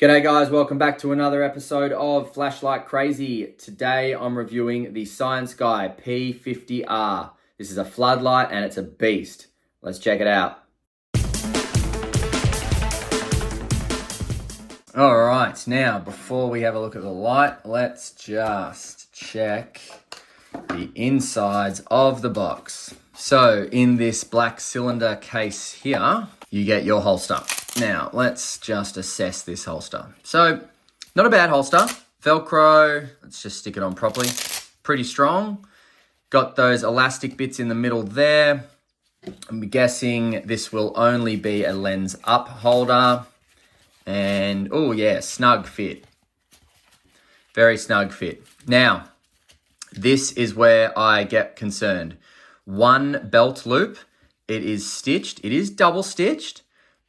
G'day guys, welcome back to another episode of Flashlight Crazy. Today I'm reviewing the CYANSKY P50R. This is a floodlight and it's a beast. Let's check it out. Alright, now before we have a look at the light, let's just check the insides of the box. So in this black cylinder case here, you get your holster. Now, let's just assess this holster. So, not a bad holster. Velcro, let's just stick it on properly. Pretty strong. Got those elastic bits in the middle there. I'm guessing this will only be a lens up holder. And, oh yeah, snug fit. Very snug fit. Now, this is where I get concerned. One belt loop, it is stitched. It is double stitched.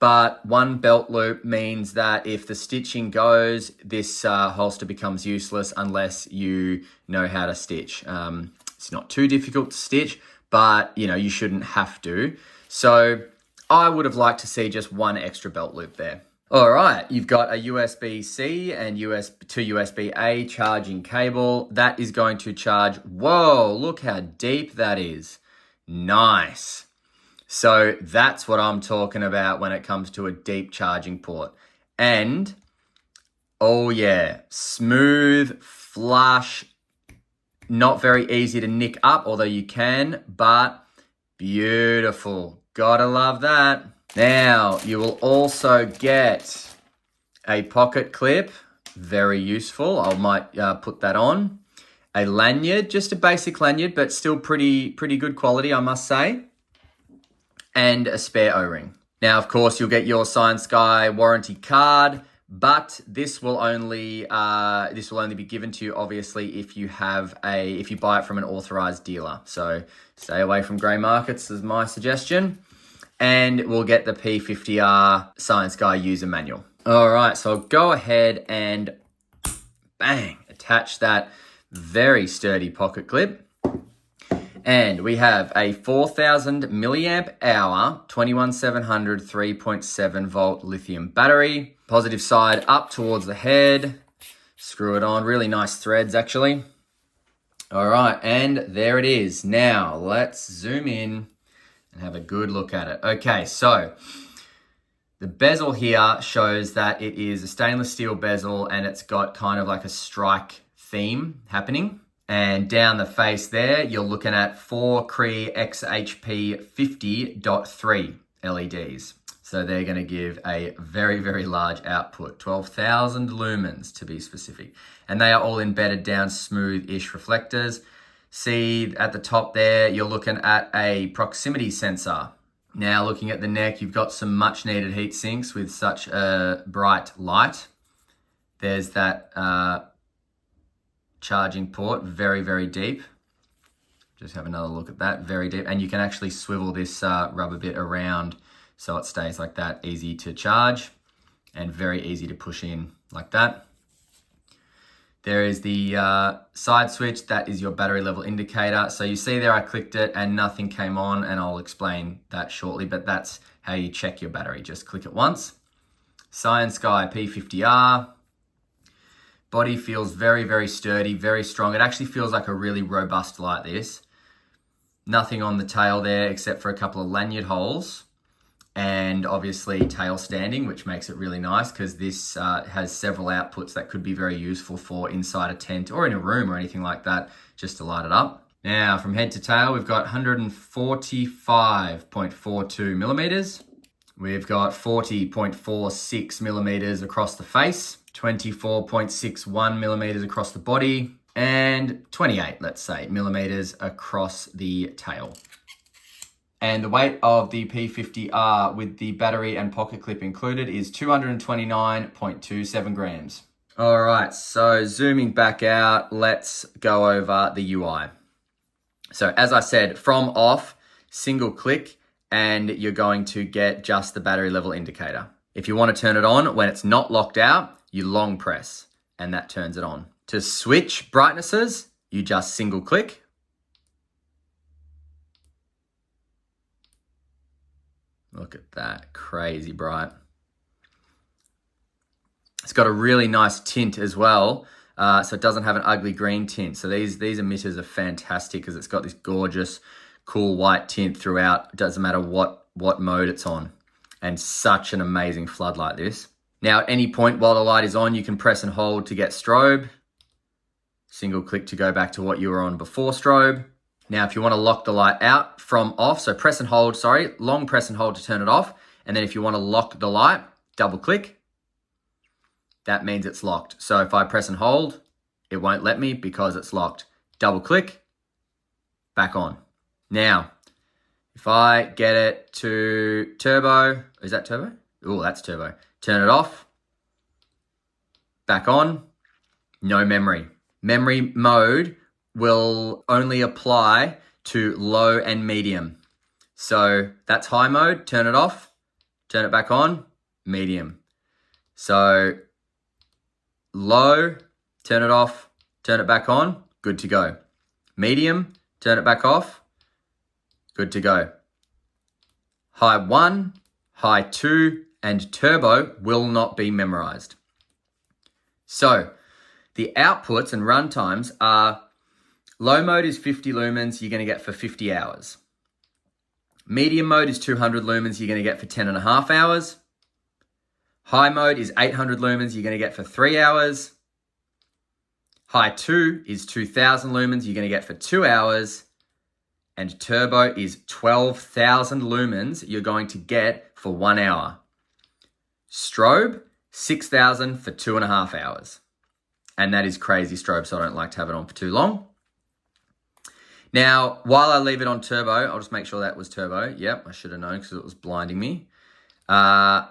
But one belt loop means that if the stitching goes, this holster becomes useless unless you know how to stitch. It's not too difficult to stitch, but you shouldn't have to. So I would have liked to see just one extra belt loop there. All right, you've got a USB-C and to USB-A charging cable. That is going to charge. Whoa, look how deep that is. Nice. So that's what I'm talking about when it comes to a deep charging port. And, oh yeah, smooth, flush, not very easy to nick up, although you can, but beautiful. Gotta love that. Now, you will also get a pocket clip, very useful. I might put that on. A lanyard, just a basic lanyard, but still pretty good quality, I must say. And a spare O-ring. Now, of course, you'll get your CYANSKY warranty card, but this will only be given to you, obviously, if you buy it from an authorized dealer. So stay away from grey markets is my suggestion. And we'll get the P50R CYANSKY user manual. All right, so I'll go ahead and bang, attach that very sturdy pocket clip. And we have a 4,000 milliamp hour, 21700 3.7 volt lithium battery. Positive side up towards the head. Screw it on. Really nice threads, actually. All right, and there it is. Now, let's zoom in and have a good look at it. Okay, so the bezel here shows that it is a stainless steel bezel and it's got kind of like a strike theme happening. And down the face there, you're looking at 4 Cree XHP 50.3 LEDs. So they're going to give a very, very large output, 12,000 lumens to be specific. And they are all embedded down smooth-ish reflectors. See at the top there, you're looking at a proximity sensor. Now looking at the neck, you've got some much needed heat sinks with such a bright light. There's that charging port, very, very deep. Just have another look at that, very deep. And you can actually swivel this rubber bit around so it stays like that, easy to charge and very easy to push in like that. There is the side switch, that is your battery level indicator. So you see there I clicked it and nothing came on, and I'll explain that shortly, but that's how you check your battery. Just click it once. CYANSKY P50R. Body feels very, very sturdy, very strong. It actually feels like a really robust light, this. Nothing on the tail there except for a couple of lanyard holes and obviously tail standing, which makes it really nice because this has several outputs that could be very useful for inside a tent or in a room or anything like that, just to light it up. Now, from head to tail, we've got 145.42 millimeters. We've got 40.46 millimeters across the face, 24.61 millimeters across the body, and 28, let's say, millimeters across the tail. And the weight of the P50R with the battery and pocket clip included is 229.27 grams. All right, so zooming back out, let's go over the UI. So as I said, from off, single click, and you're going to get just the battery level indicator. If you want to turn it on when it's not locked out, you long press and that turns it on. To switch brightnesses, you just single click. Look at that, crazy bright. It's got a really nice tint as well, so it doesn't have an ugly green tint. So these emitters are fantastic because it's got this gorgeous, cool white tint throughout. It doesn't matter what mode it's on. And such an amazing floodlight, this. Now, at any point while the light is on, you can press and hold to get strobe. Single click to go back to what you were on before strobe. Now, if you want to lock the light out from off, so press and hold, long press and hold to turn it off. And then if you want to lock the light, double click. That means it's locked. So if I press and hold, it won't let me because it's locked. Double click, back on. Now, if I get it to turbo, is that turbo? Oh, that's turbo. Turn it off, back on, no memory. Memory mode will only apply to low and medium. So that's high mode, turn it off, turn it back on, medium. So low, turn it off, turn it back on, good to go. Medium, turn it back off, good to go. High 1, high 2, and turbo will not be memorized. So the outputs and run times are, low mode is 50 lumens, you're going to get for 50 hours. Medium mode is 200 lumens, you're going to get for 10.5 hours. High mode is 800 lumens, you're going to get for 3 hours. High 2 is 2000 lumens, you're going to get for 2 hours. And turbo is 12,000 lumens, you're going to get for 1 hour. Strobe, 6,000 for 2.5 hours. And that is crazy strobe, so I don't like to have it on for too long. Now, while I leave it on turbo, I'll just make sure that was turbo. Yep, I should have known because it was blinding me. Oh,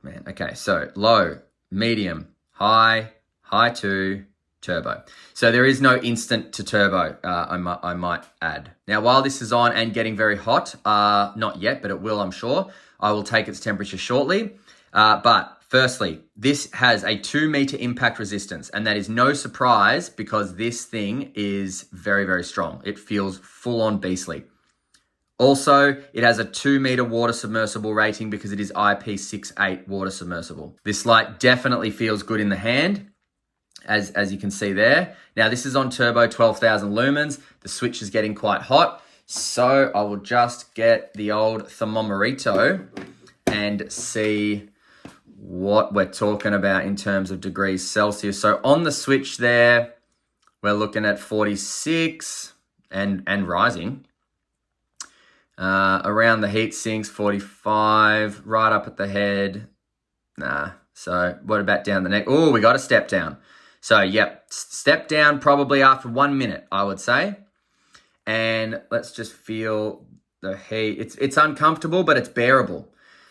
man. Okay, so low, medium, high, high 2, turbo. So there is no instant to turbo, I might add. Now, while this is on and getting very hot, not yet, but it will, I'm sure, I will take its temperature shortly. But firstly, this has a 2 meter impact resistance, and that is no surprise because this thing is very, very strong. It feels full on beastly. Also, it has a 2 meter water submersible rating because it is IP68 water submersible. This light definitely feels good in the hand, as you can see there. Now, this is on turbo, 12,000 lumens. The switch is getting quite hot. So I will just get the old thermometer and see what we're talking about in terms of degrees Celsius. So on the switch there, we're looking at 46 and rising. Around the heat sinks, 45, right up at the head. Nah. So what about down the neck? Oh, we got a step down. So yep, step down probably after 1 minute, I would say. And let's just feel the heat. It's uncomfortable, but it's bearable.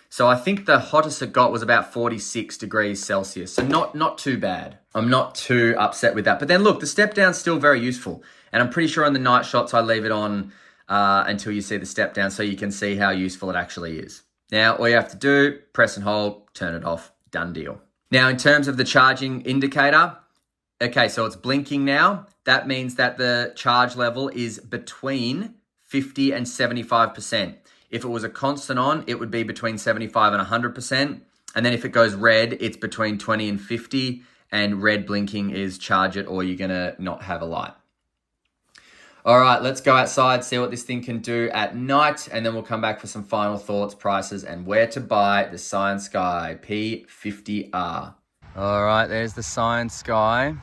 So I think the hottest it got was about 46 degrees Celsius. So not too bad. I'm not too upset with that. But then look, the step down's still very useful. And I'm pretty sure in the night shots, I leave it on until you see the step down so you can see how useful it actually is. Now, all you have to do, press and hold, turn it off, done deal. Now, in terms of the charging indicator, okay, so it's blinking now. That means that the charge level is between 50 and 75%. If it was a constant on, it would be between 75 and 100%. And then if it goes red, it's between 20 and 50. And red blinking is charge it or you're going to not have a light. All right, let's go outside, see what this thing can do at night. And then we'll come back for some final thoughts, prices, and where to buy the CYANSKY P50R. All right, there's the CYANSKY.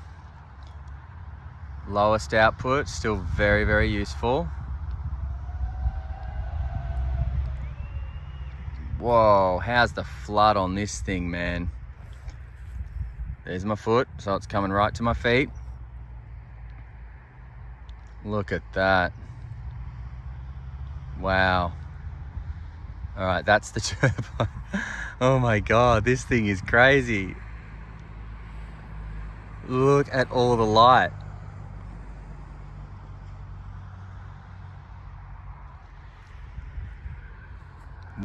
Lowest output, still very, very useful. Whoa, how's the flood on this thing, man? There's my foot, so it's coming right to my feet. Look at that. Wow. All right, that's the turbo. Oh my God, this thing is crazy. Look at all the light.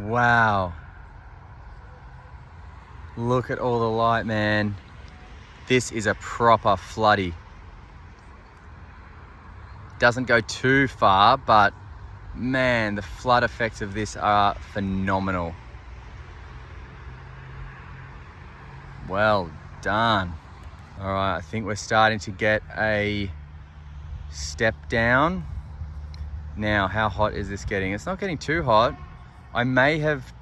Wow. Look at all the light, man. This is a proper floody. Doesn't go too far, but man, the flood effects of this are phenomenal. Well done. All right, I think we're starting to get a step down. Now, how hot is this getting? It's not getting too hot. I may have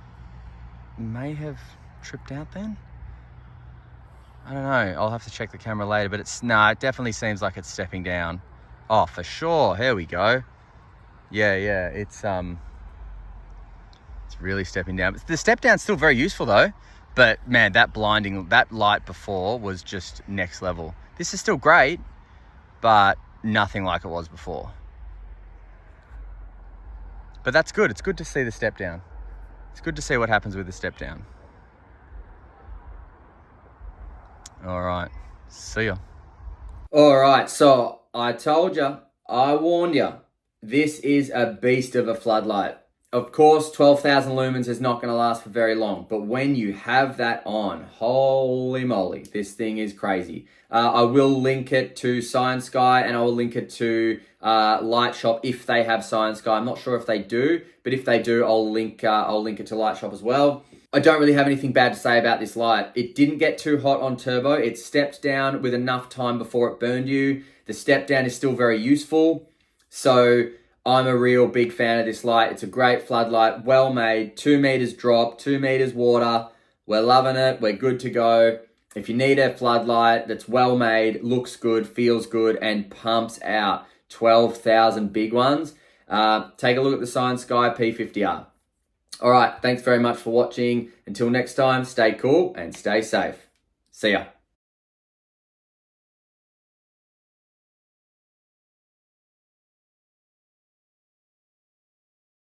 tripped out then. I don't know. I'll have to check the camera later, but it definitely seems like it's stepping down. Oh, for sure. Here we go. Yeah, it's really stepping down. The step down's still very useful though. But man, that light before was just next level. This is still great, but nothing like it was before. But that's good. It's good to see the step down. It's good to see what happens with the step down. All right, see ya. All right, so I told you, I warned you, this is a beast of a floodlight. Of course, 12,000 lumens is not going to last for very long, but when you have that on, holy moly, this thing is crazy. I will link it to CYANSKY and I will link it to Light Shop if they have CYANSKY. I'm not sure if they do, but if they do, I'll link it to Light Shop as well. I don't really have anything bad to say about this light. It didn't get too hot on turbo. It stepped down with enough time before it burned you. The step down is still very useful. So I'm a real big fan of this light. It's a great floodlight, well made, 2 meters drop, 2 meters water. We're loving it. We're good to go. If you need a floodlight that's well made, looks good, feels good, and pumps out 12,000 big ones, take a look at the CYANSKY P50R. All right, thanks very much for watching. Until next time, stay cool and stay safe. See ya.